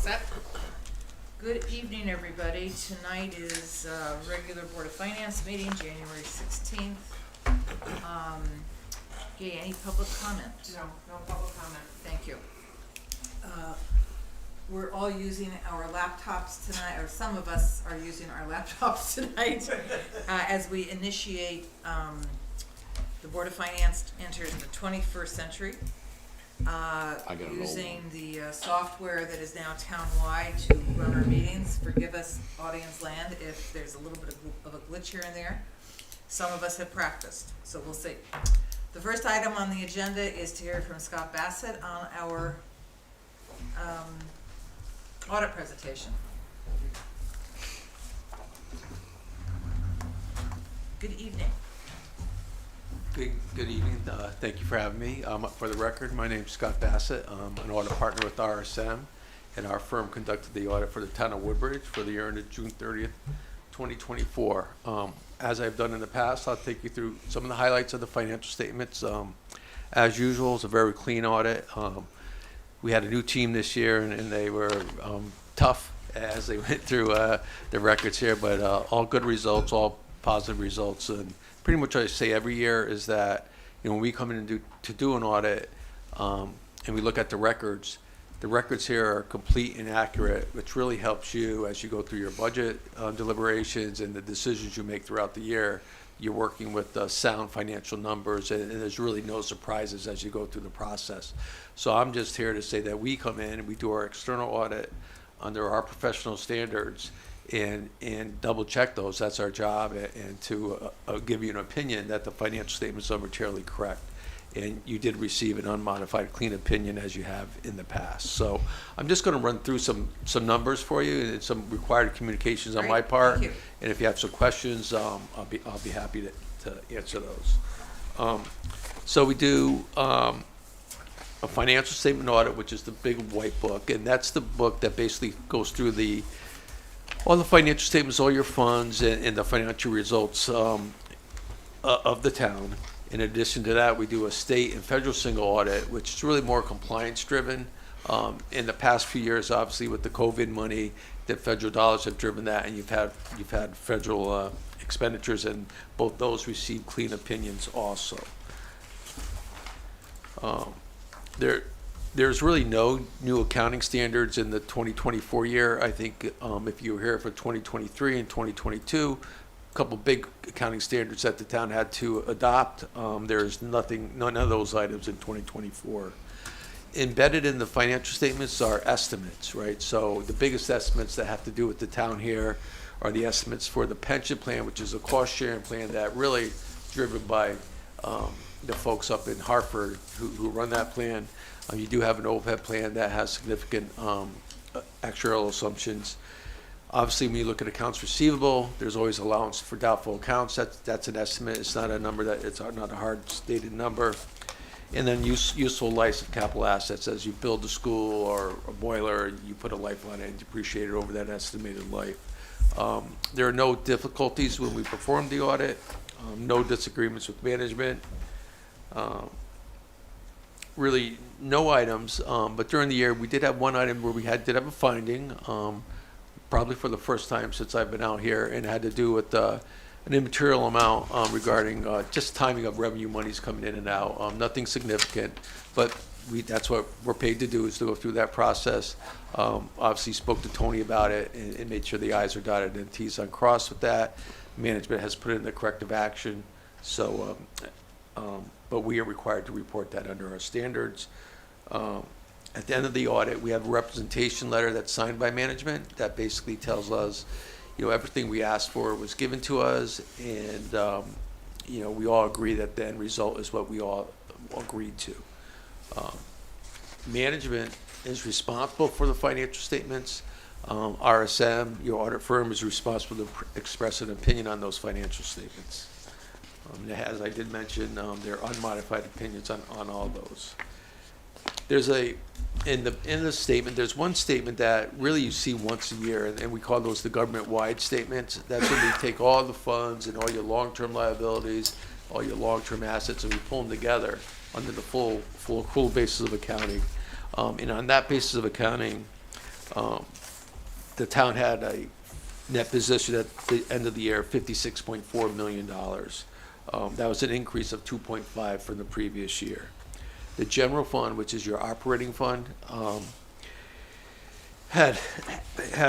set. Good evening, everybody. Tonight is regular Board of Finance meeting, January 16th. Okay, any public comment? No public comment. Thank you. We're all using our laptops tonight, or some of us are using our laptops tonight as we initiate the Board of Finance enters the 21st century. Using the software that is now town-wide to run our meetings. Forgive us, audience land, if there's a little bit of a glitch here and there. Some of us have practiced, so we'll see. The first item on the agenda is to hear from Scott Bassett on our audit presentation. Good evening. Good evening. Thank you for having me. For the record, my name is Scott Bassett. I'm an audit partner with RSM, and our firm conducted the audit for the town of Woodbridge for the year ended June 30th, 2024. As I've done in the past, I'll take you through some of the highlights of the financial statements. As usual, it's a very clean audit. We had a new team this year, and they were tough as they went through the records here, but all good results, all positive results. And pretty much what I say every year is that, when we come in and do an audit, and we look at the records here are complete and accurate, which really helps you as you go through your budget deliberations and the decisions you make throughout the year. You're working with sound financial numbers, and there's really no surprises as you go through the process. So I'm just here to say that we come in and we do our external audit under our professional standards, and double check those. That's our job, and to give you an opinion that the financial statements are materially correct. And you did receive an unmodified clean opinion as you have in the past. So I'm just going to run through some numbers for you and some required communications on my part. Thank you. And if you have some questions, I'll be happy to answer those. So we do a financial statement audit, which is the big white book, and that's the book that basically goes through all the financial statements, all your funds, and the financial results of the town. In addition to that, we do a state and federal single audit, which is really more compliance driven. In the past few years, obviously with the COVID money, the federal dollars have driven that, and you've had federal expenditures, and both those receive clean opinions also. There's really no new accounting standards in the 2024 year. I think if you were here for 2023 and 2022, a couple big accounting standards that the town had to adopt. There's none of those items in 2024. Embedded in the financial statements are estimates, right? So the biggest estimates that have to do with the town here are the estimates for the pension plan, which is a cost sharing plan that really driven by the folks up in Hartford who run that plan. You do have an overhead plan that has significant actuarial assumptions. Obviously, when you look at accounts receivable, there's always allowance for doubtful accounts. That's an estimate. It's not a number it's not a hard stated number. And then useful life of capital assets. As you build a school or a boiler, you put a life on it and depreciate it over that estimated life. There are no difficulties when we perform the audit. No disagreements with management. Really no items, but during the year we did have one item where we did have a finding, probably for the first time since I've been out here, and it had to do with an immaterial amount regarding just timing of revenue monies coming in and out. Nothing significant, but that's what we're paid to do, is to go through that process. Obviously spoke to Tony about it and made sure the I's are dotted and T's uncrossed with that. Management has put in the corrective action, so but we are required to report that under our standards. At the end of the audit, we have a representation letter that's signed by management that basically tells us, everything we asked for was given to us, and we all agree that the end result is what we all agreed to. Management is responsible for the financial statements. RSM, your audit firm, is responsible to express an opinion on those financial statements. As I did mention, there are unmodified opinions on all those. There's in the statement, there's one statement that really you see once a year, and we call those the government-wide statements. That's when we take all the funds and all your long-term liabilities, all your long-term assets, and we pull them together under the full accrual basis of accounting. And on that basis of accounting, The town had a net position at the end of the year, $56.4 million. That was an increase of 2.5 from the previous year. The general fund, which is your operating fund, had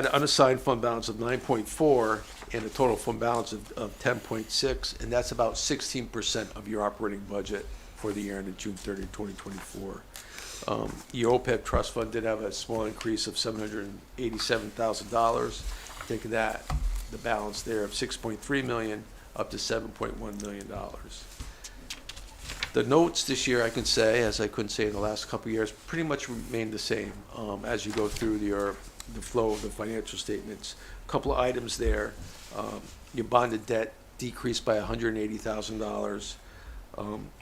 unassigned fund balance of 9.4 and a total fund balance of 10.6, and that's about 16% of your operating budget for the year ended June 30, 2024. Your OPEB trust fund did have a small increase of $787,000, taking that, the balance there of $6.3 million up to $7.1 million. The notes this year, I can say, as I couldn't say in the last couple of years, pretty much remain the same as you go through the flow of the financial statements. A couple of items there. Your bonded debt decreased by $180,000.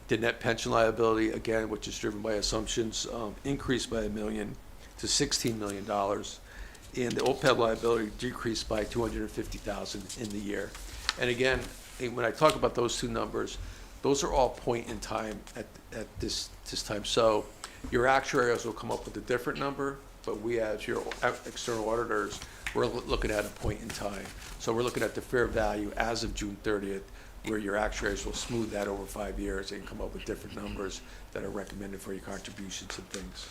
The net pension liability, again, which is driven by assumptions, increased by $1 million to $16 million. And the OPEB liability decreased by $250,000 in the year. And again, when I talk about those two numbers, those are all point in time at this time. So your actuaries will come up with a different number, but we as your external auditors, we're looking at a point in time. So we're looking at the fair value as of June 30th, where your actuaries will smooth that over 5 years and come up with different numbers that are recommended for your contributions and things.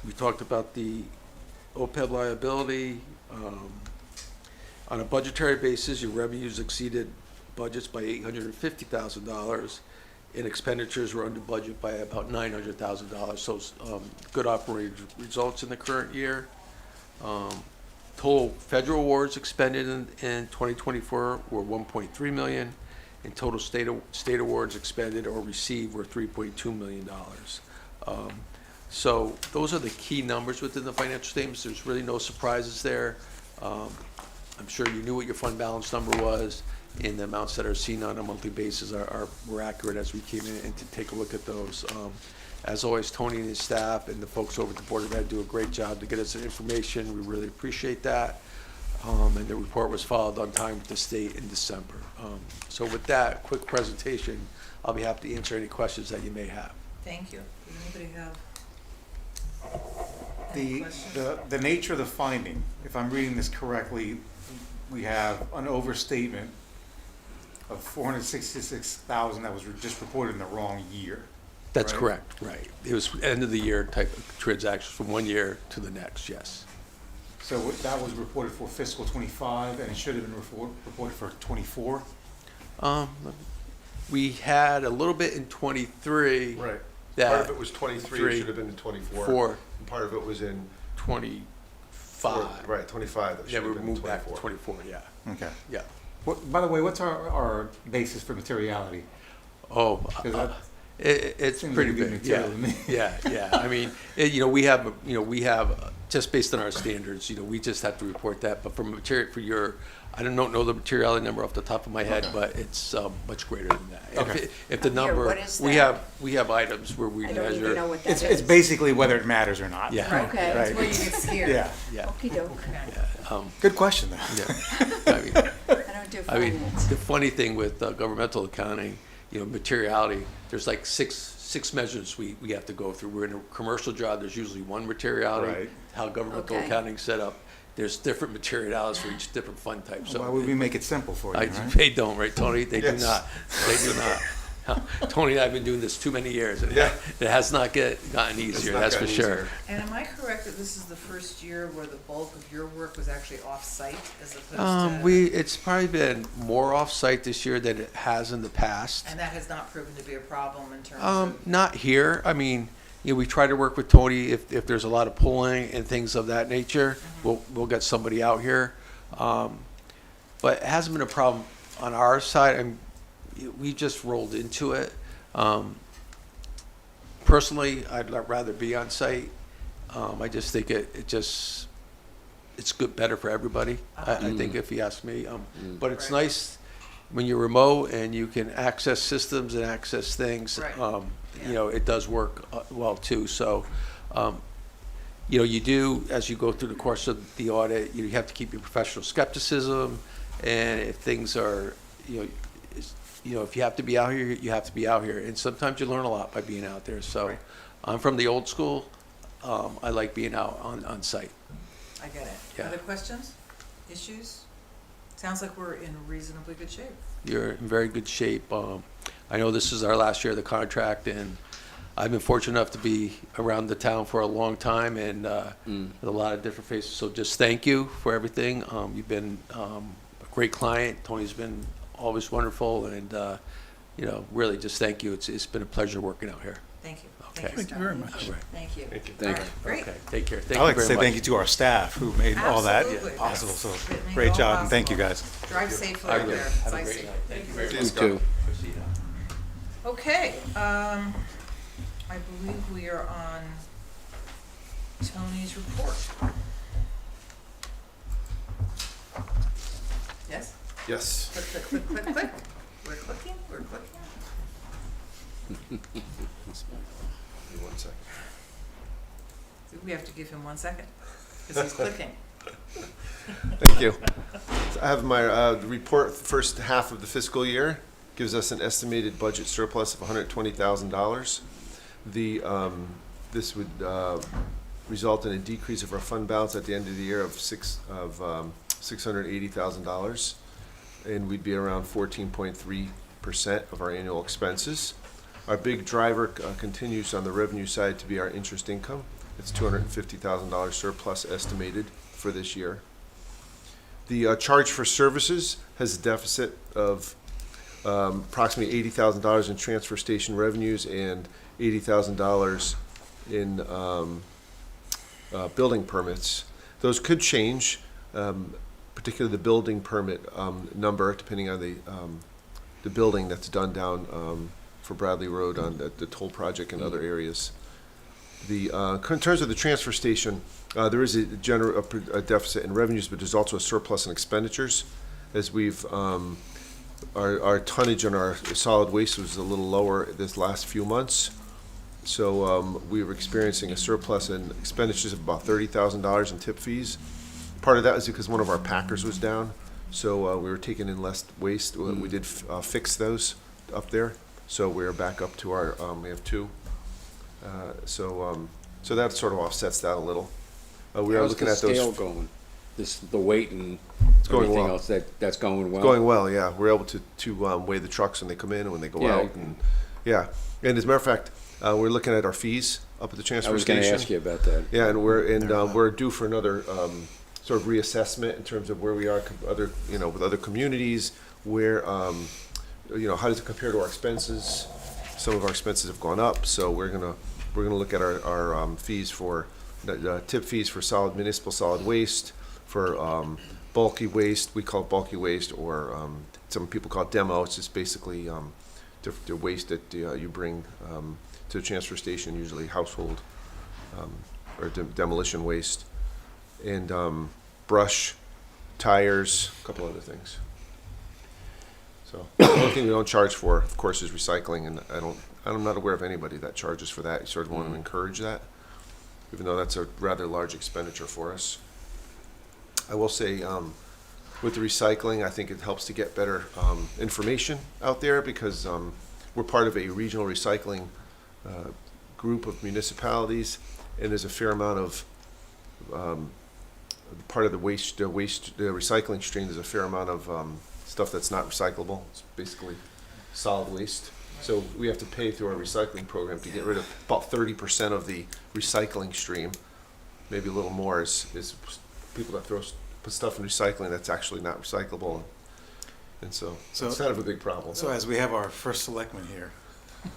We talked about the OPEB liability. On a budgetary basis, your revenues exceeded budgets by $850,000, and expenditures were under budget by about $900,000. So good operating results in the current year. Total federal awards expended in 2024 were $1.3 million, and total state awards expended or received were $3.2 million. So those are the key numbers within the financial statements. There's really no surprises there. I'm sure you knew what your fund balance number was, and the amounts that are seen on a monthly basis were accurate as we came in and to take a look at those. As always, Tony and his staff and the folks over at the Board of Ed do a great job to get us the information. We really appreciate that. And the report was filed on time with the state in December. So with that quick presentation, I'll be happy to answer any questions that you may have. Thank you. Does anybody have any questions? The nature of the finding, if I'm reading this correctly, we have an overstatement of $466,000 that was just reported in the wrong year. That's right? correct, right. It was end of the year type of transactions from one year to the next, yes. So that was reported for fiscal '25, and it should have been reported for '24? We had a little bit in '23. Right. That Part of it was 23, it should have been in 24. And part of it was in 25. Right, 25, that Yeah, should we have been in moved back to 24. 24, yeah. Okay. Yeah. By the way, what's our basis for materiality? Oh, 'Cause that it's seems pretty like a good big, yeah, material to me. yeah. I mean, we have, just based on our standards, we just have to report that. But for material, I don't know the materiality number off the top of my head, Okay. but it's much greater than that. Okay. If the Here, number, what is we that? have items where we I don't even know measure. what that is. It's basically whether it matters or not. Yeah. Right, Okay. that's Right. where you get scared. Yeah. Yeah, Okey doke. Okay. Good question, though. yeah. I mean, I don't do I mean, finance. the funny thing with governmental accounting, materiality, there's like six measures we have to go through. We're in a commercial job, there's usually one materiality. Right. How governmental Okay. accounting's set up, there's different materialities for each different fund type. So Why would we make it simple for you, right? They don't, right, Tony? They do Yes. not. They do not. Tony and I have been doing this too many years, and Yeah. it has not gotten easier, not that's for gotten sure. easier. And am I correct that this is the first year where the bulk of your work was actually off-site as opposed to? It's probably been more off-site this year than it has in the past. And that has not proven to be a problem in terms of? Not here. I mean, we try to work with Tony if there's a lot of pulling and things of that nature. We'll get somebody out here. But it hasn't been a problem on our side. We just rolled into it. Personally, I'd rather be on site. I just think it's good, better for everybody. I think if you ask me. But it's Right. nice when you're remote and you can access systems and access things. Right. It does work well too. So, you do, as you go through the course of the audit, you have to keep your professional skepticism, and if things are, if you have to be out here, you have to be out here. And sometimes you learn a lot by being out there. So, I'm from the old school. I like being out on site. I get it. Yeah. Other questions, issues? Sounds like we're in reasonably good shape. You're in very good shape. I know this is our last year of the contract, and I've been fortunate enough to be around the town for a long time and with a lot of different faces. So just thank you for everything. You've been a great client. Tony's been always wonderful, and really just thank you. It's been a pleasure working out here. Thank you. Okay. Thank you very much. All right. Thank you. Thank you. All right, great. Okay, take care. Thank I'd you like to very say much. thank you to our staff who made all that Absolutely. possible. So It made it great all job, and thank you possible. guys. Drive safely I out will. there. It's Have a icy. great night. Thank you very much. You too. See you now. Okay, I believe we are on Tony's report. Yes? Yes. Click, click, click, click, click. We're clicking, we're clicking. Give me 1 second. We have to give him 1 second, because he's clicking. Thank you. So I have my report, the first half of the fiscal year, gives us an estimated budget surplus of $120,000. This would result in a decrease of our fund balance at the end of the year of $680,000, and we'd be around 14.3% of our annual expenses. Our big driver continues on the revenue side to be our interest income. It's $250,000 surplus estimated for this year. The charge for services has a deficit of approximately $80,000 in transfer station revenues and $80,000 in building permits. Those could change, particularly the building permit number, depending on the building that's done down for Bradley Road on the toll project and other areas. In terms of the transfer station, there is a deficit in revenues, but there's also a surplus in expenditures, as we've our tonnage on our solid waste was a little lower this last few months. So we were experiencing a surplus in expenditures of about $30,000 in tip fees. Part of that was because one of our packers was down, so we were taking in less waste. We did fix those up there, so we're back up to our, we have two. So that sort of offsets that a little. We are looking at those. How's the scale going? The weight and going everything well. else, that's going well? Going well, yeah. We're able to weigh the trucks when they come in and when they go Yeah. out. And, yeah. And as a matter of fact, we're looking at our fees up at the transfer I was station. gonna ask you about that. Yeah, and we're due for another sort of reassessment in terms of where we are with other communities, where how does it compare to our expenses? Some of our expenses have gone up, so we're gonna look at our fees for tip fees for municipal solid waste, for bulky waste. We call it bulky waste, or some people call it demo. It's just basically the waste that you bring to the transfer station, usually household or demolition waste, and brush, tires, a couple other things. So the only thing we don't charge for, of course, is recycling, and I'm not aware of anybody that charges for that. You sort of want to encourage that, even though that's a rather large expenditure for us. I will say, with the recycling, I think it helps to get better information out there, because we're part of a regional recycling group of municipalities, and there's a fair amount of part of the recycling stream. There's a fair amount of stuff that's not recyclable. It's basically solid waste. So we have to pay through our recycling program to get rid of about 30% of the recycling stream. Maybe a little more is people that put stuff in recycling that's actually not recyclable, and so it's kind of a big problem. So as we have our first selectman here,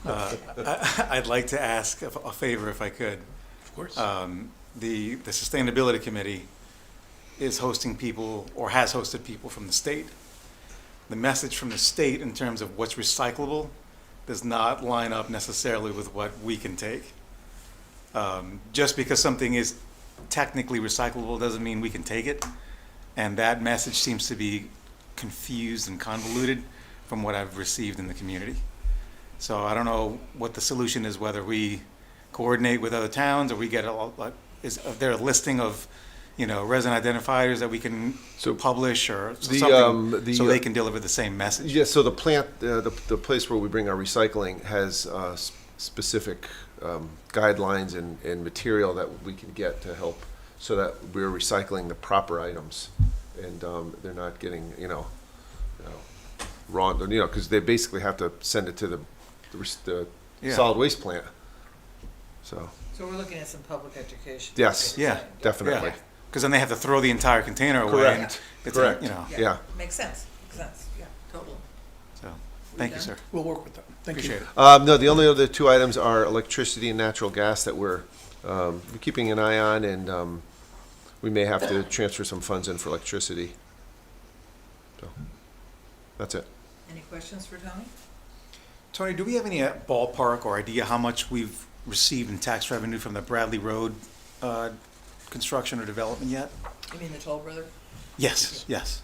I'd like to ask a favor, if I could. Of course. The Sustainability Committee is hosting people, or has hosted people from the state. The message from the state in terms of what's recyclable does not line up necessarily with what we can take. Just because something is technically recyclable doesn't mean we can take it. And that message seems to be confused and convoluted from what I've received in the community. So I don't know what the solution is, whether we coordinate with other towns, or we get is there a listing of resident identifiers that we can publish, or something so they can deliver the same message? Yeah, so the plant, the place where we bring our recycling has specific guidelines and material that we can get to help so that we're recycling the proper items and they're not getting, wrong, because they basically have to send it to the Yeah. solid waste plant. So, So we're looking at some public education. Yes. Yeah. definitely. Because then they have to throw the entire container away. and Correct. it's Correct. Yeah. Makes sense, yeah, totally. So, thank you, done? sir. We'll work with that. Thank you. Appreciate it. No, the only other two items are electricity and natural gas that we're keeping an eye on, and we may have to transfer some funds in for electricity. So, that's it. Any questions for Tony? Tony, do we have any ballpark or idea how much we've received in tax revenue from the Bradley Road construction or development yet? You mean the Toll Brother? Yes, yes.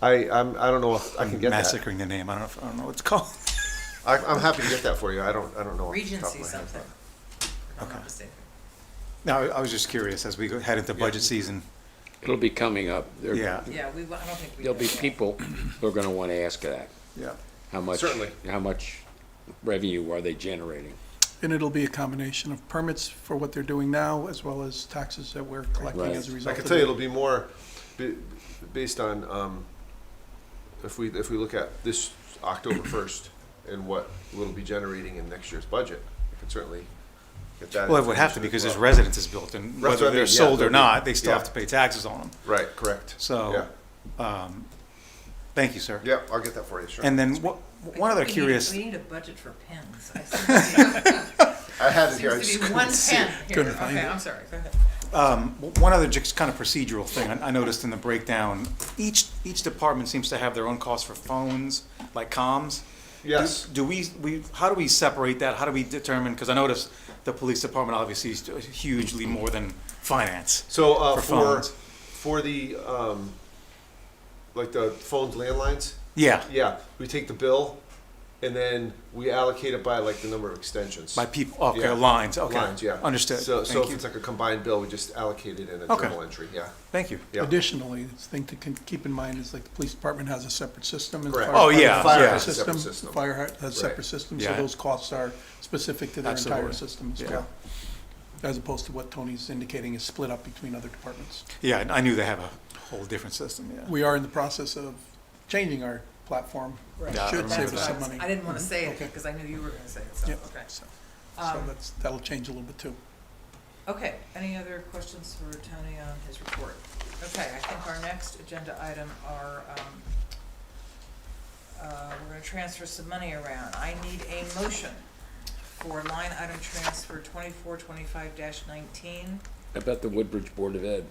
I don't know if I can get that. Massacring the name. I don't know what it's called. I'm happy to get that for you. I don't know. off the top Regency of my head, something, if I'm Okay. not mistaken. No, I was just curious as we head into budget season. It'll be coming up. Yeah, Yeah, I don't think we. There'll be know yet. people who are gonna wanna ask that. yeah. Certainly. How much revenue are they generating? And it'll be a combination of permits for what they're doing now, as well as taxes that we're collecting Right. as a I result can of tell you it. it'll be more based on if we look at this October 1st and what we'll be generating in next year's budget. I can certainly get that. Well, it would have to information because as there's well. residences built, and That's what I whether mean, they're yeah, sold or there'll be- not, they still yeah. have to pay taxes on them. Right, correct. So, thank you, sir. Yeah, I'll get that for you, sure. And then one other We curious, need a budget for pens. I had it here. I Seems just to be couldn't one see it. pen here. Couldn't find Okay, it. I'm sorry, go ahead. one other just kind of procedural thing I noticed in the breakdown. Each department seems to have their own cost for phones, like comms. Yes. Do we how do we separate that? How do we determine? Because I noticed the police department obviously is hugely more than finance. So For phones. for the like the phones, landlines. Yeah, Yeah, we take the bill, and then we allocate it by like the number of extensions. by people. Okay, Yeah. lines. Okay, Lines, yeah. Understood. So Thank if you. it's like a combined bill, we just allocate it in a Okay. journal entry. Yeah. Thank you. Yeah. Additionally, the thing to keep in mind is like the police department has a separate system. And the Correct. fire Oh, yeah, department yeah. has a Separate system. system. Fire has a Right. separate system, so Yeah. those costs are specific to their entire Absolutely. system as Yeah. well. As opposed to what Tony's indicating is split up between other departments. Yeah, I knew they have a whole different system. Yeah. We are in the process of changing our platform. Right. Yeah, I Should remember save That's us what I some was- money. I didn't want to say it Okay. because I knew you were going to say it, so, Yep. okay. So Um, that'll change a little bit too. Okay, any other questions for Tony on his report? Okay, I think our next agenda item are, we're gonna transfer some money around. I need a motion for line item transfer 2425-19. About the Woodbridge Board of Ed.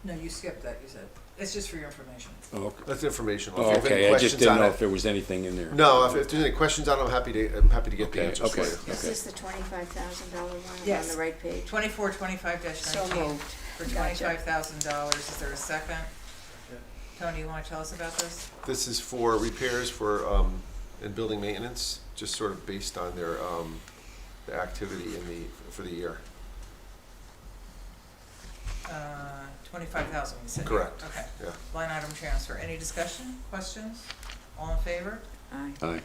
No, you skipped that, you said. It's just for your information. Oh, okay. That's informational. If Oh, you have any okay, I just questions didn't on know it- if there was anything in there. No, if there's any questions on it, I'm happy to get the Okay, answers for okay. you. Is this the $25,000 one? Am I Yes. on the right page? 2425-19. So moved. For Gotcha. $25,000. Is there a second? Tony, you wanna tell us about this? This is for repairs for and building maintenance, just sort of based on their the activity for the year. 25,000, you said? Correct. Okay. Yeah. Line item transfer. Any discussion, questions? All in favor? Aye. Aye. I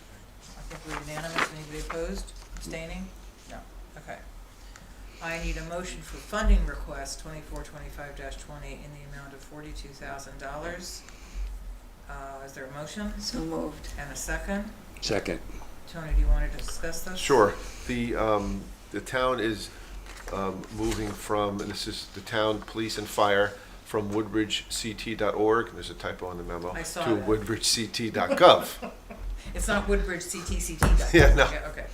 think we're unanimous. Anybody opposed? Abstaining? No. Okay. I need a motion for funding request 2425-20 in the amount of $42,000. Is there a motion? So moved. And a second? Second. Tony, do you want to discuss this? Sure. The town is moving from, and this is the town police and fire, from woodbridgect.org, there's a typo in the memo, I saw to that. woodbridgect.gov. It's not Woodbridge CTCT. Yeah, no. Okay.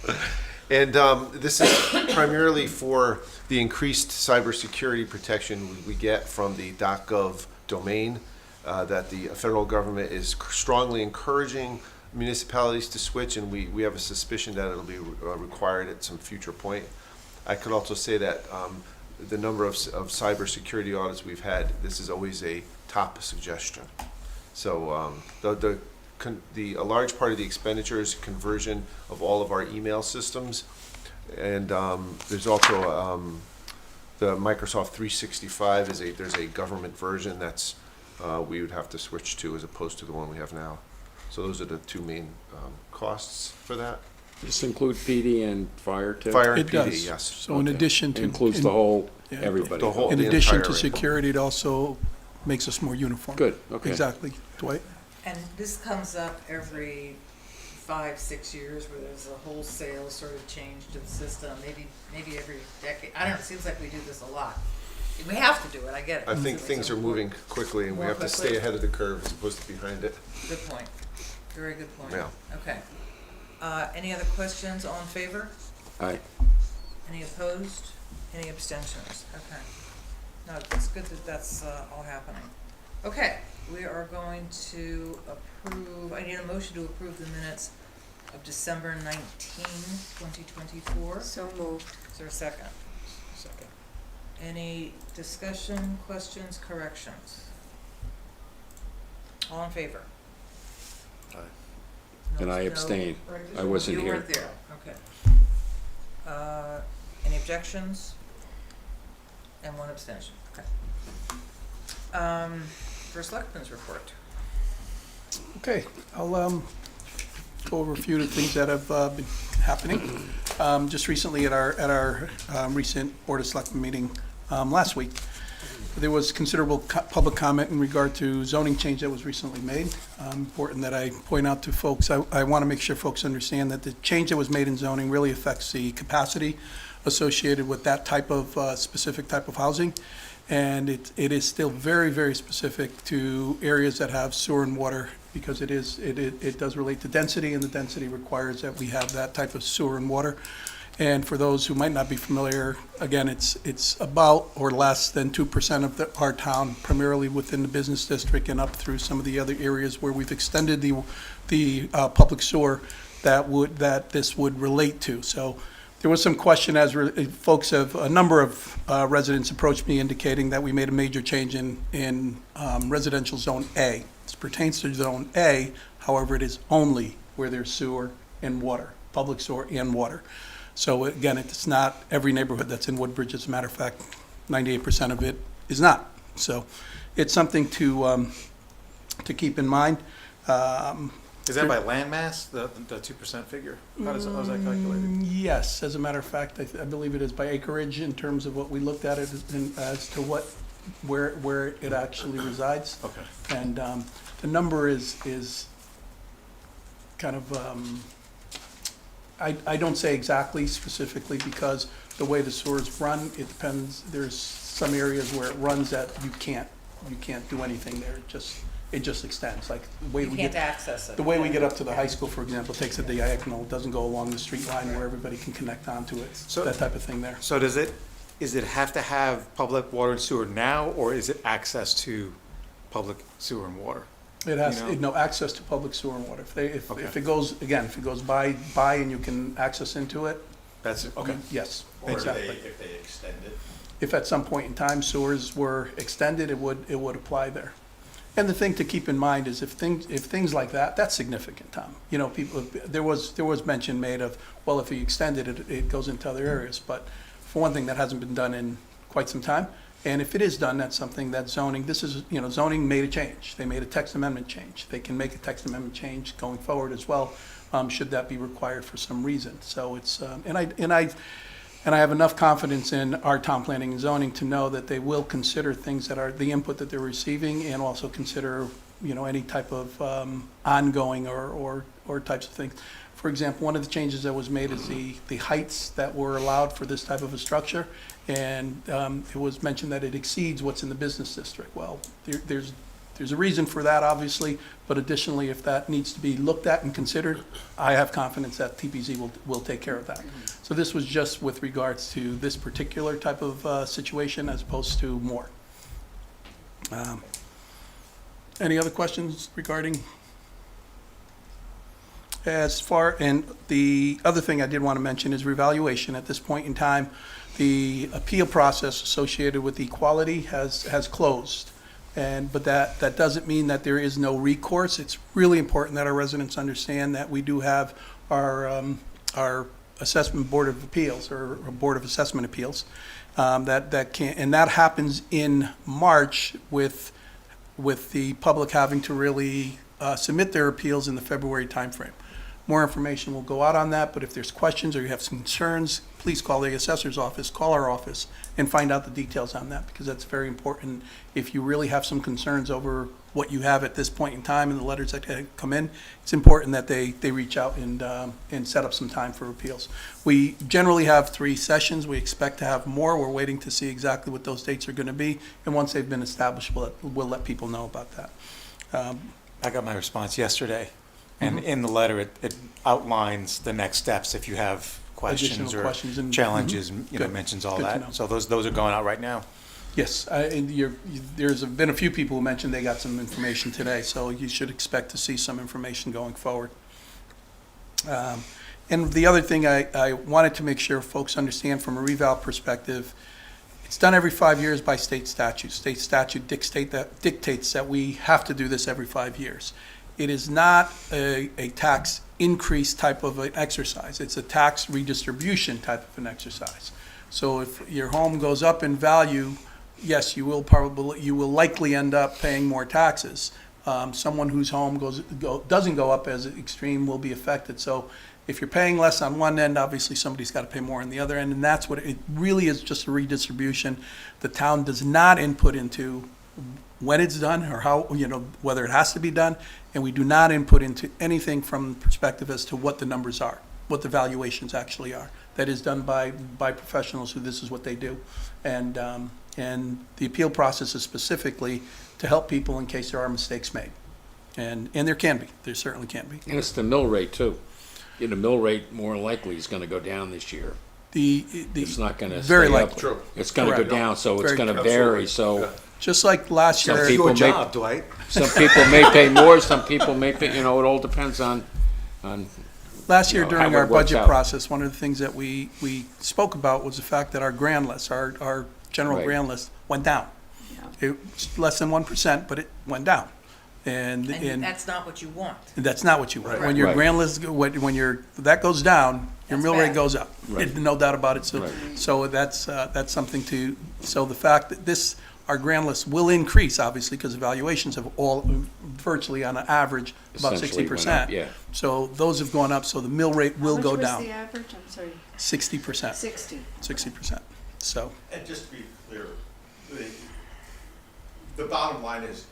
And this is primarily for the increased cybersecurity protection we get from the .gov domain that the federal government is strongly encouraging municipalities to switch, and we have a suspicion that it'll be required at some future point. I could also say that the number of cybersecurity audits we've had, this is always a top suggestion. So a large part of the expenditure is conversion of all of our email systems, and there's also the Microsoft 365 there's a government version that's we would have to switch to as opposed to the one we have now. So those are the two main costs for that. This include PD and fire too? Fire and It PD, does. yes. So in Okay. addition to. Includes in- the whole, yeah. everybody. The whole- In the addition entire to area. security, it also makes us more uniform. Good, okay. Exactly. Dwight? And this comes up every 5, 6 years where there's a wholesale sort of change to the system, maybe every decade. I don't know, it seems like we do this a lot. We have to do it, I get it. I think It's things are important. moving quickly and we More have to stay quickly. ahead of the curve as opposed to behind it. Good point. Very good point. Yeah. Okay. Any other questions? All in favor? Aye. Any opposed? Any abstentions? Okay. No, it's good that that's all happening. Okay, we are going to approve, I need a motion to approve the minutes of December 19, 2024. So moved. Is there a second? Second. Any discussion, questions, corrections? All in favor? And I No- abstain. I wasn't You here. weren't there, okay. Any objections? And one abstention, okay. First Selectmen's report. Okay, I'll go over a few of the things that have been happening. Just recently at our recent Board of Selectmen meeting last week, there was considerable public comment in regard to zoning change that was recently made. Important that I point out to folks, I want to make sure folks understand that the change that was made in zoning really affects the capacity associated with that type of specific type of housing. And it is still very, very specific to areas that have sewer and water, because it does relate to density, and the density requires that we have that type of sewer and water. And for those who might not be familiar, again, it's about or less than 2% of our town, primarily within the business district and up through some of the other areas where we've extended the public sewer that this would relate to. So there was some question as a number of residents approached me indicating that we made a major change in residential zone A. This pertains to zone A, however, it is only where there's sewer and water, public sewer and water. So again, it's not every neighborhood that's in Woodbridge. As a matter of fact, 98% of it is not. So it's something to keep in mind. Is that by land mass, the 2% figure? How is that calculated? Yes, as a matter of fact, I believe it is by acreage in terms of what we looked at it as to where it actually resides. Okay. And the number is kind of, I don't say exactly specifically because the way the sewers run, it depends. There's some areas where it runs that you can't do anything there. It just extends, like the way You we can't get. access it. The way we get up to the high school, for example, takes a diagonal, doesn't go along the street line where everybody can connect onto it, So- that type of thing there. So is it have to have public water and sewer now, or is it access to public sewer and water? It has, You know? no access to public sewer and water. If Okay. it goes, again, if it goes by and you can access into it, That's, okay. yes, Or exactly. if they extend it. If at some point in time sewers were extended, it would apply there. And the thing to keep in mind is if things like that, that's significant, Tom. You know, people, there was mention made of, well, if you extend it, it goes into other areas. But for one thing, that hasn't been done in quite some time. And if it is done, that's something that zoning, zoning made a change. They made a text amendment change. They can make a text amendment change going forward as well, should that be required for some reason. So it's, and I have enough confidence in our town planning and zoning to know that they will consider things that are the input that they're receiving, and also consider, any type of ongoing or types of things. For example, one of the changes that was made is the heights that were allowed for this type of a structure, and it was mentioned that it exceeds what's in the business district. Well, there's a reason for that, obviously, but additionally, if that needs to be looked at and considered, I have confidence that TPZ will take care of that. So this was just with regards to this particular type of situation as opposed to more. Any other questions regarding? And the other thing I did want to mention is revaluation. At this point in time, the appeal process associated with equality has closed. But that doesn't mean that there is no recourse. It's really important that our residents understand that we do have our assessment board of appeals, or board of assessment appeals, and that happens in March with the public having to really submit their appeals in the February timeframe. More information will go out on that, but if there's questions or you have some concerns, please call the assessor's office, call our office, and find out the details on that, because that's very important. If you really have some concerns over what you have at this point in time and the letters that come in, it's important that they reach out and set up some time for appeals. We generally have 3 sessions. We expect to have more. We're waiting to see exactly what those dates are going to be, and once they've been established, we'll let people know about that. I got my response yesterday, and in the letter, it outlines the next steps if you have questions Additional or questions and- challenges, Good. mentions all Good to know. that. So those are going out right now. Yes, there's been a few people who mentioned they got some information today, so you should expect to see some information going forward. And the other thing I wanted to make sure folks understand from a reval perspective, it's done every 5 years by state statute. State statute dictates that we have to do this every 5 years. It is not a tax increase type of an exercise. It's a tax redistribution type of an exercise. So if your home goes up in value, yes, you will likely end up paying more taxes. Someone whose home doesn't go up as extreme will be affected. So if you're paying less on one end, obviously somebody's got to pay more on the other end, and that's what it really is, just a redistribution. The town does not input into when it's done or how, whether it has to be done, and we do not input into anything from the perspective as to what the numbers are, what the valuations actually are. That is done by professionals who this is what they do. And the appeal process is specifically to help people in case there are mistakes made. And there can be, there certainly can be. And it's the mill rate too. The mill rate more likely is gonna go down this year. It's not gonna Very stay up. likely. True. It's gonna go Correct. down, so it's Very gonna true. vary, so Just like last Some year. people Your may- job, Dwight. some people may pay more, some people may pay, it all depends on Last year how during it our works budget out. process, one of the things that we spoke about was the fact that our grand list, our general Right. grand list went down. Yeah. It's less than 1%, but it went down. And that's not what you want. that's not what you want. Right. When your Right. grand list, when that goes down, your That's mill rate bad. goes up. Right. No doubt about it. Right. So that's something so the fact that our grand list will increase, obviously, because evaluations have all virtually on an average about essentially went 60%. up, yeah. So those have gone up, so the mill rate will go How much was down. the average? I'm sorry, 60%, 60. 60%. So, And just to be clear, the bottom line is,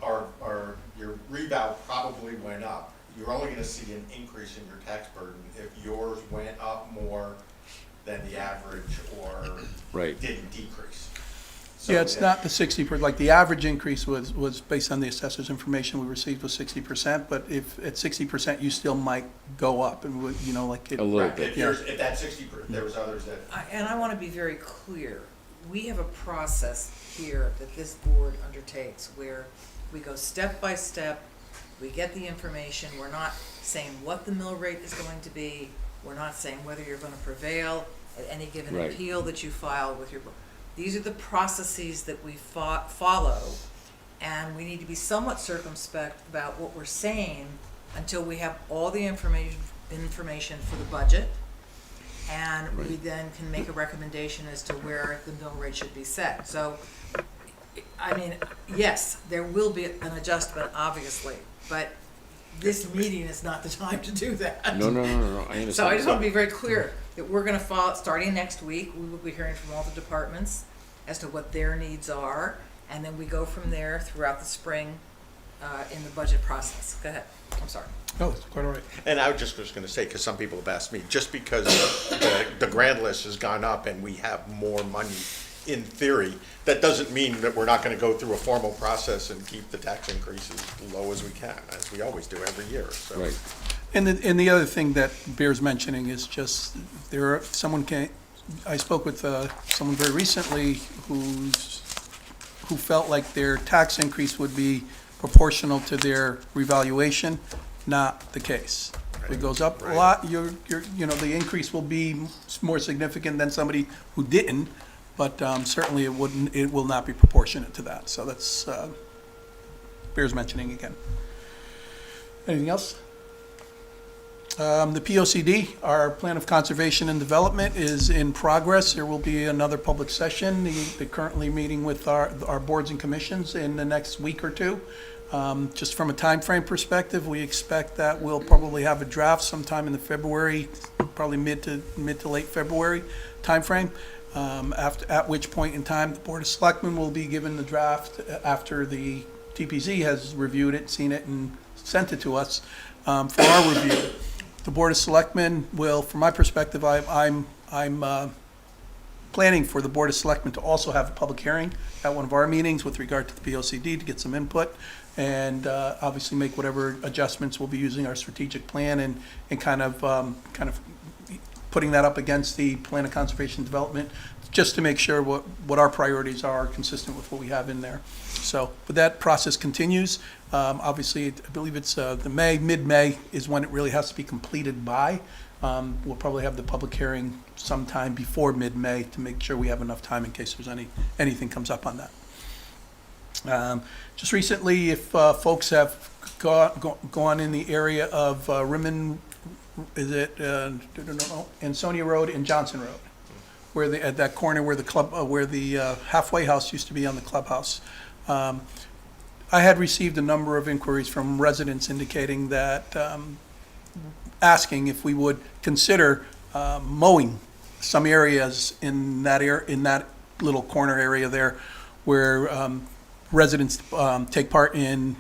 your revow probably went up. You're only gonna see an increase in your tax burden if yours went up more than the average or Right. didn't decrease. So yeah, it's if- not the 60%, like the average increase was based on the assessor's information we received was 60%, but if at 60%, you still might go up and, like it. A little Right, bit. if that 60, there was others that And I want to be very clear. We have a process here that this board undertakes where we go step by step, we get the information, we're not saying what the mill rate is going to be, we're not saying whether you're going to prevail at any given Right. appeal that you file with your, these are the processes that we follow, and we need to be somewhat circumspect about what we're saying until we have all the information for the budget, and we Right. then can make a recommendation as to where the mill rate should be set. So, I mean, yes, there will be an adjustment, obviously, but this meeting is not the time to do that. No, I understand. So I just want to be very clear that we're going to follow, starting next week, we will be hearing from all the departments as to what their needs are, and then we go from there throughout the spring in the budget process. Go ahead, I'm sorry. Oh, it's quite all right. And I was just gonna say, because some people have asked me, just because the grand list has gone up and we have more money in theory, that doesn't mean that we're not gonna go through a formal process and keep the tax increases low as we can, as we always do every year, so. Right. And the other thing that bears mentioning is just, I spoke with someone very recently who felt like their tax increase would be proportional to their revaluation. Not the case. If it goes up a lot, the increase will be more significant than somebody who didn't, but certainly it will not be proportionate to that. So that's, bears mentioning again. Anything else? The POCD, our Plan of Conservation and Development, is in progress. There will be another public session. They're currently meeting with our boards and commissions in the next week or two. Just from a time frame perspective, we expect that we'll probably have a draft sometime in the February, probably mid to late February timeframe. At which point in time, the Board of Selectmen will be given the draft after the TPZ has reviewed it, seen it, and sent it to us for our review. The Board of Selectmen will, from my perspective, I'm planning for the Board of Selectmen to also have a public hearing at one of our meetings with regard to the POCD to get some input, and obviously make whatever adjustments. We'll be using our strategic plan and kind of putting that up against the Plan of Conservation Development, just to make sure what our priorities are consistent with what we have in there. So, but that process continues. Obviously, I believe it's mid-May is when it really has to be completed by. We'll probably have the public hearing sometime before mid-May to make sure we have enough time in case there's anything comes up on that. Just recently, if folks have gone in the area of Rimmon, is it Ansonia Road and Johnson Road, where at that corner where the halfway house used to be on the clubhouse. I had received a number of inquiries from residents indicating that, asking if we would consider mowing some areas in that little corner area there where residents take part in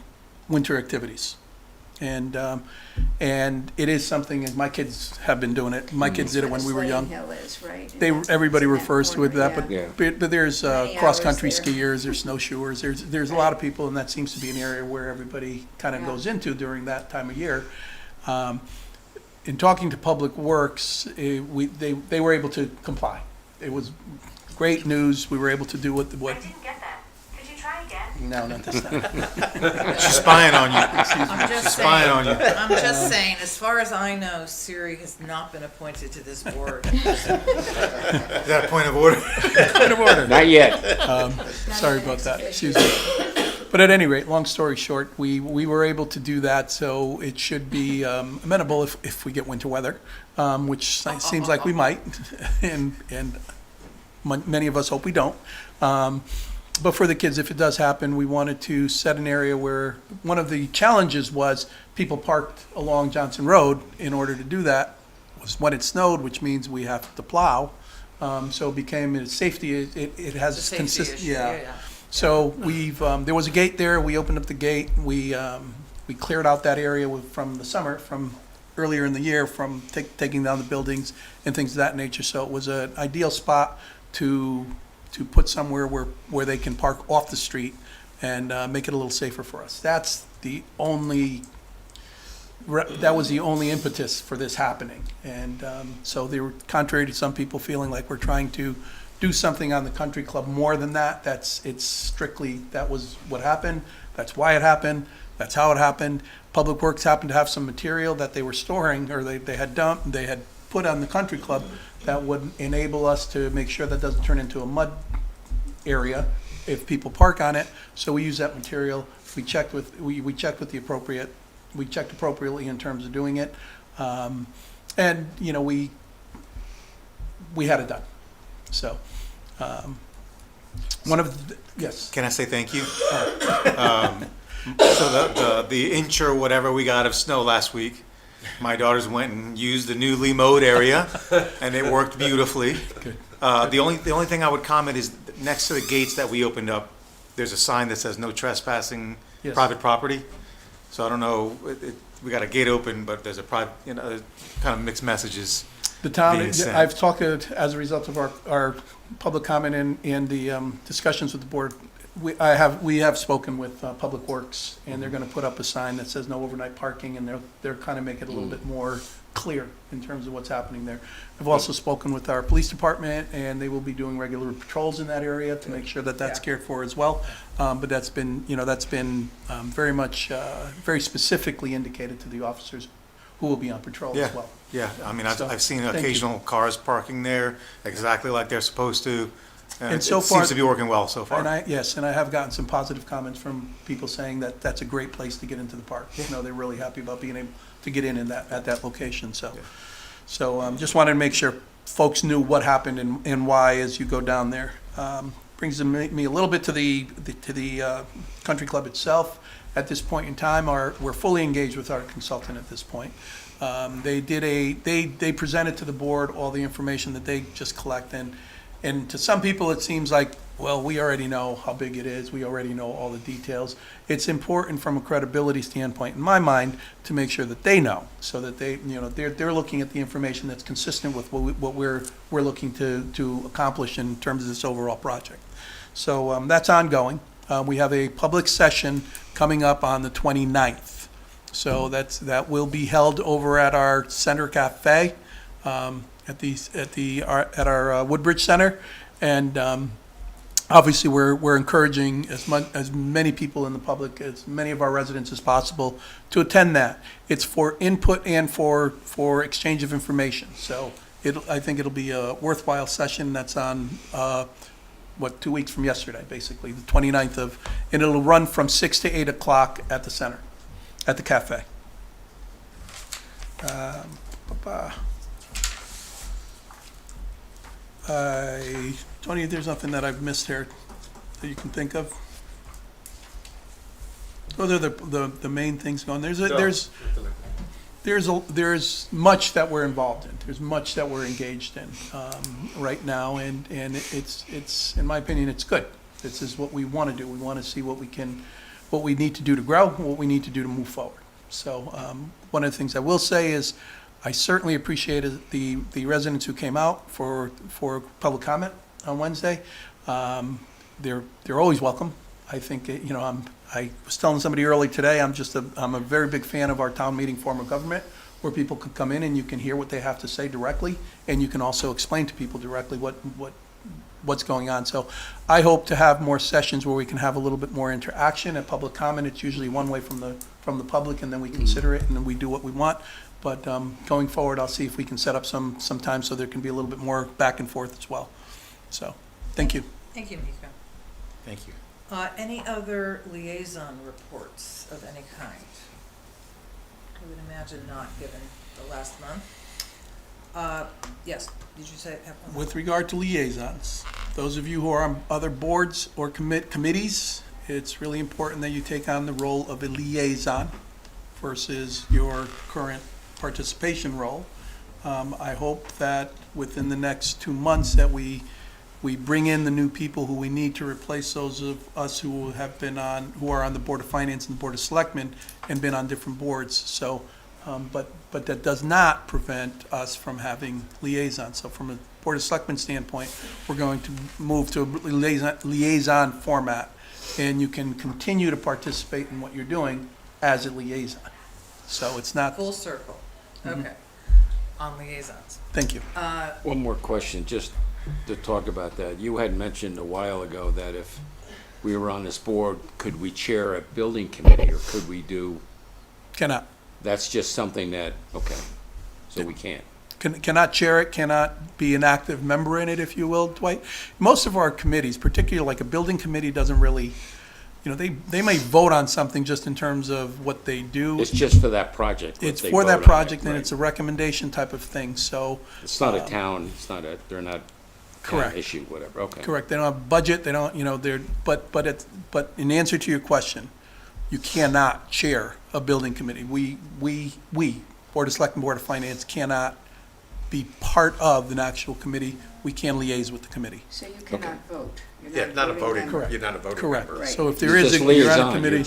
winter activities. And it is something, and my kids have been doing it. My kids did it when we were young. Hill is, right? Everybody It's in that refers to it corner, that, yeah. but there's Many cross-country hours there. skiers, there's snowshoers, there's a lot of people, and that seems to be an area where everybody kind of Yeah. goes into during that time of year. In talking to Public Works, they were able to comply. It was great news. We were able to do what. I didn't get that. Could you try again? No, not this time. She's spying on you. I'm just She's spying saying, on you. I'm just saying, as far as I know, Siri has not been appointed to this board. Is that a point of order? Point of order. Not yet. Sorry about that, excuse me. But at any rate, long story short, we were able to do that, so it should be amenable if we get winter weather, which seems like we might, and many of us hope we don't. But for the kids, if it does happen, we wanted to set an area where, one of the challenges was people parked along Johnson Road. In order to do that was when it snowed, which means we have to plow. So it became a safety, it has It's a safety consistent, issue, yeah. So we've, there was a gate there, we opened up the gate, we cleared out that area from the summer, from earlier in the year, from taking down the buildings and things of that nature. So it was an ideal spot to put somewhere where they can park off the street and make it a little safer for us. That was the only impetus for this happening. And so they were, contrary to some people feeling like we're trying to do something on the country club more than that, it's strictly, that was what happened, that's why it happened, that's how it happened. Public Works happened to have some material that they were storing, or they had put on the country club that would enable us to make sure that doesn't turn into a mud area if people park on it. So we use that material. We checked appropriately in terms of doing it. And, you know, we had it done. So, yes. Can I say thank you? So the inch or whatever we got of snow last week, my daughters went and used the newly mowed area, and it worked beautifully. Good. The only thing I would comment is next to the gates that we opened up, there's a sign that says no trespassing Yes. private property. So I don't know, we got a gate open, but there's a private, kind of mixed messages. The town, being sent. I've talked, as a result of our public comment and the discussions with the board, we have spoken with Public Works, and they're gonna put up a sign that says no overnight parking, and they're kind of make it a little bit more clear in terms of what's happening there. I've also spoken with our police department, and they will be doing regular patrols in that area to make sure that that's cared for as well. But that's been very much, very specifically indicated to the officers who will be on patrol as well. Yeah, I mean, So, I've seen thank you. occasional cars parking there exactly like they're supposed to. And It so far- seems to be working well so far. And I have gotten some positive comments from people saying that that's a great place to get into the park. You know, they're really happy about being able to get in at that location, so. Yeah. So, just wanted to make sure folks knew what happened and why as you go down there. Brings me a little bit to the country club itself. at this point in time, we're fully engaged with our consultant at this point. They presented to the board all the information that they just collect, and to some people, it seems like, well, we already know how big it is, we already know all the details. It's important from a credibility standpoint, in my mind, to make sure that they know, so that they, they're looking at the information that's consistent with what we're looking to accomplish in terms of this overall project. So that's ongoing. We have a public session coming up on the 29th. So that will be held over at our Center Cafe, at our Woodbridge Center, and obviously we're encouraging as many people in the public, as many of our residents as possible, to attend that. It's for input and for exchange of information. So I think it'll be a worthwhile session. That's on 2 weeks from yesterday, basically, the 29th and it'll run from 6 to 8 o'clock at the center, at the cafe. Tony, there's nothing that I've missed here that you can think of? Those are the main things going. There's much that we're involved in. There's much that we're engaged in right now, and it's in my opinion, it's good. This is what we want to do. We want to see what we need to do to grow, what we need to do to move forward. So one of the things I will say is I certainly appreciated the residents who came out for public comment on Wednesday. They're always welcome. I think, I was telling somebody early today, I'm a very big fan of our town meeting form of government, where people can come in and you can hear what they have to say directly, and you can also explain to people directly what's going on. So I hope to have more sessions where we can have a little bit more interaction. At public comment, it's usually one way from the public, and then we consider it, and then we do what we want. But going forward, I'll see if we can set up some time so there can be a little bit more back and forth as well. So, thank you. Thank you, Mika. Thank you. Any other liaison reports of any kind? I would imagine not, given the last month. Yes, did you say? With regard to liaisons, those of you who are on other boards or committees, it's really important that you take on the role of a liaison versus your current participation role. I hope that within the next 2 months that we bring in the new people who we need to replace those of us who are on the Board of Finance and the Board of Selectmen and been on different boards. So, but that does not prevent us from having liaisons. So from a Board of Selectmen standpoint, we're going to move to a liaison format, and you can continue to participate in what you're doing as a liaison. So it's not. Full circle. Okay. On liaisons. Thank you. One more question, just to talk about that. You had mentioned a while ago that if we were on this board, could we chair a building committee, or could we do? Cannot. That's just something that, okay, so we can't. Cannot chair it, cannot be an active member in it, if you will, Dwight. Most of our committees, particularly like a building committee, doesn't really, they may vote on something just in terms of what they do. It's just for that project. It's they for vote that on it, project, and right. it's a recommendation type of thing, so. It's not a town, they're not town Correct. issue, whatever, okay. Correct, they don't have budget, they don't, but in answer to your question, you cannot chair a building committee. We, Board of Selectmen, Board of Finance, cannot be part of an actual committee. We can liaise with the committee. So you cannot vote. Yeah, not a voting, Correct. you're not a voting Correct. member. Right. So if You're there is, just you're on a liaison, committee.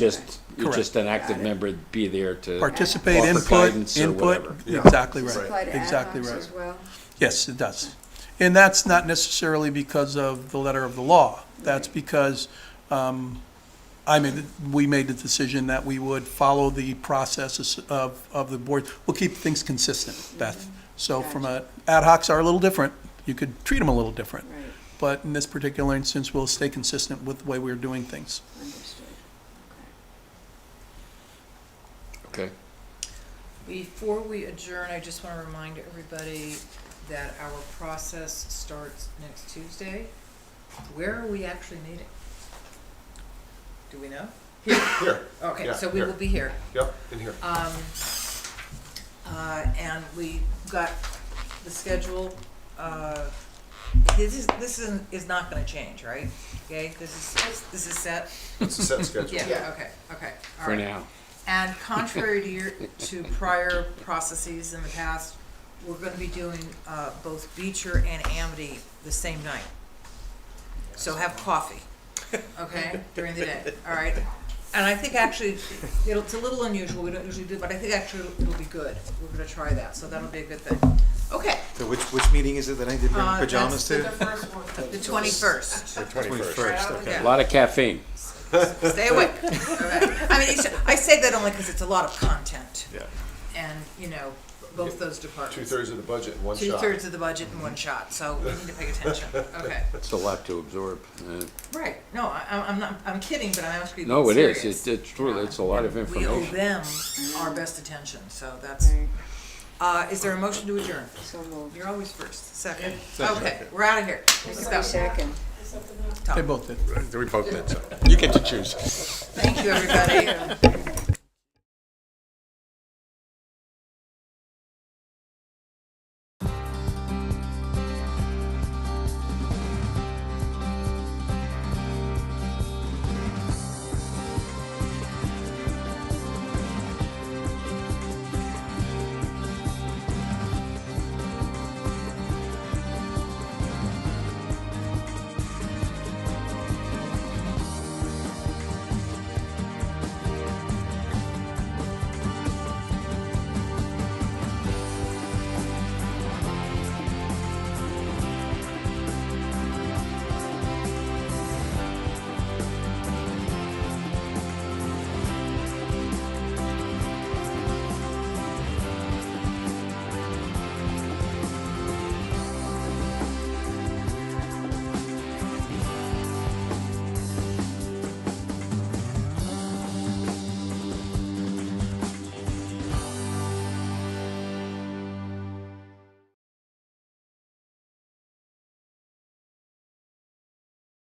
You're just an active Got it. member, be there to. Participate, offer guidance or whatever. Yeah. exactly Does this apply right, to ad exactly hocs right. as well? Yes, it does. And that's not necessarily because of the letter of the law. That's because we made the decision that we would follow the process of the board. We'll keep things consistent, Beth. So from ad hocs are a little different. You could treat them a little different. Right, But in this particular instance, we'll stay consistent with the way we're doing things. understood. Okay. Before we adjourn, I just want to remind everybody that our process starts next Tuesday. Where are we actually meeting? Do we know? Here, Okay, Yeah, so we here. will be here. yep, in here. And we got the schedule this is not gonna change, right? Okay, this is set? It's a set schedule. Yeah, okay, all For right. now. And contrary to prior processes in the past, we're gonna be doing, both Beecher and Amity the same night. So have coffee, okay, during the day, all right? And I think actually, it's a little unusual, we don't usually do, but I think actually it'll be good. We're gonna try that, so that'll be a good thing. Okay. So which meeting is it that I need to bring pajamas to? The 21st. The 21st. 21st, okay. A lot of caffeine. Stay awake. Okay. I mean, I say that only because it's a lot of content. Yeah. And, both those departments. 2/3 of the budget in one shot. 2/3 of the budget in one shot, so we need to pay attention. Okay. It's a lot to absorb. Right. No, I'm kidding, but I'm actually being No, it is. serious. It's true. It's a lot of We information. owe them our best attention, so that's, Right, is there a motion to adjourn? so moved. You're always first. Second? Okay, we're out of here. Let's go. Second. They both did. We both did, so you get to choose. Thank you, everybody.